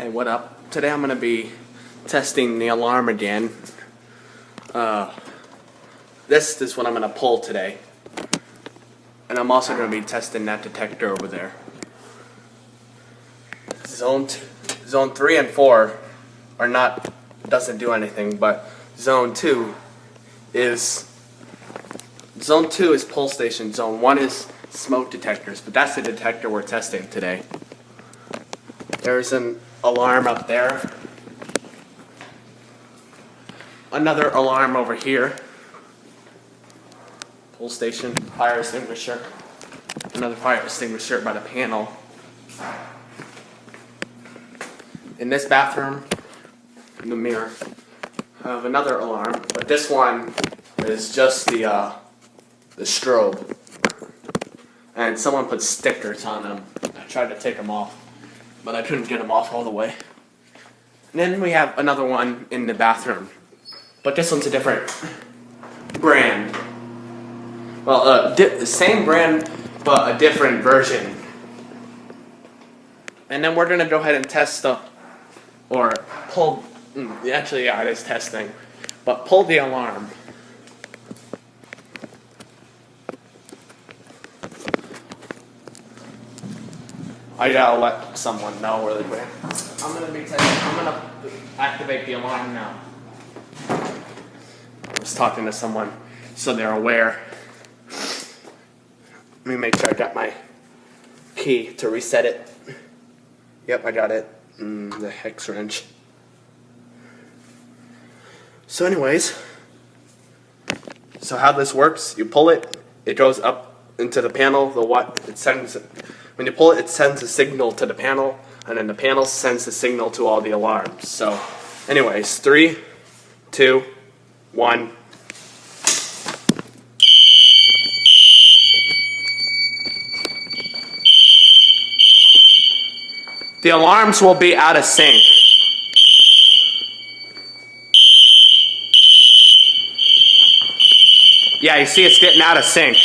Hey, what up? Today I'm going to be testing the alarm again. This is what I'm going to pull today. And I'm also going to be testing that detector over there. Zone 3 and 4 are not, doesn't do anything, but Zone 2 is pull station. Zone 1 is smoke detectors, but that's the detector we're testing today. There's an alarm up there. Another alarm over here. Pull station, fire extinguisher. Another fire extinguisher by the panel. In this bathroom, in the mirror, I have another alarm, but this one is just the strobe. And someone put stickers on them. I tried to take them off, but I couldn't get them off all the way. And then we have another one in the bathroom, but this one's a different brand. Well, the same brand, but a different version. And then we're gonna go ahead and test or pull. Actually, yeah, it is testing, but pull the alarm. I gotta let someone know really quick. I'm gonna activate the alarm now. I was talking to someone, so they're aware. Let me make sure I got my key to reset it. Yep, I got it. The hex wrench. So anyways, so how this works, you pull it, it goes up into the panel, when you pull it, it sends a signal to the panel, and then the panel sends the signal to all the alarms. So anyways, 3, 2, 1. The alarms will be out of sync. Yeah, you see it's getting out of sync.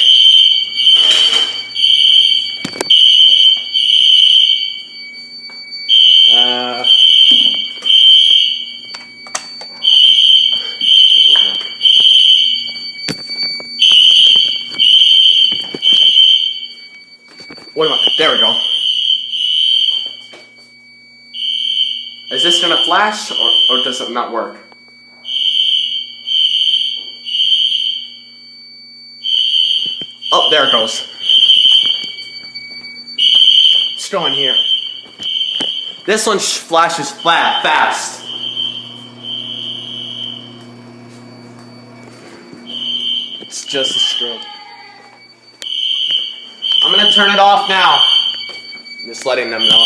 Wait a minute, there we go. Is this gonna flash or does it not work? Oh, there it goes. It's going here. This one flashes fast. It's just a strobe. I'm gonna turn it off now. I'm just letting them know.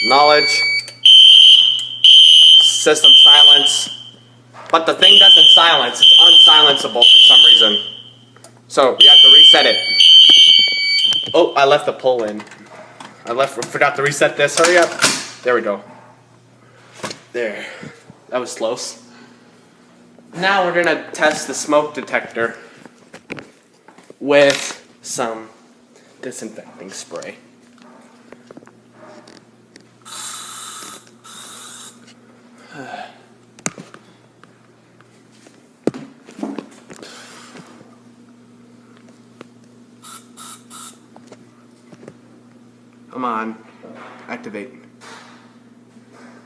Knowledge. System silence. But the thing doesn't silence. It's unsilenceable for some reason. So you have to reset it. Oh, I left the pull in. Forgot to reset this. Hurry up. There we go. There. That was close. Now we're gonna test the smoke detector with some disinfecting spray. Come on, activate.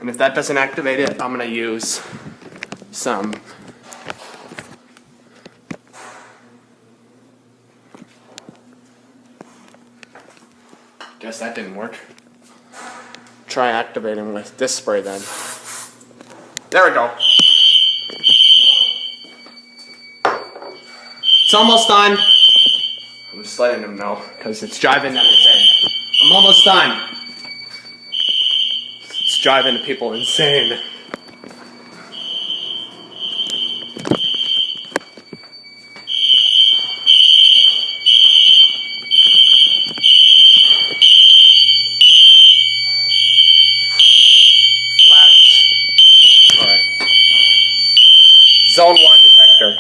And if that doesn't activate it, I'm gonna use some guess that didn't work. Try activating with this spray then. There we go. It's almost done. I'm just letting them know because it's driving them insane. I'm almost done. It's driving the people insane. Alright. Zone 1 detector.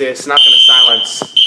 See, it's not going to silence.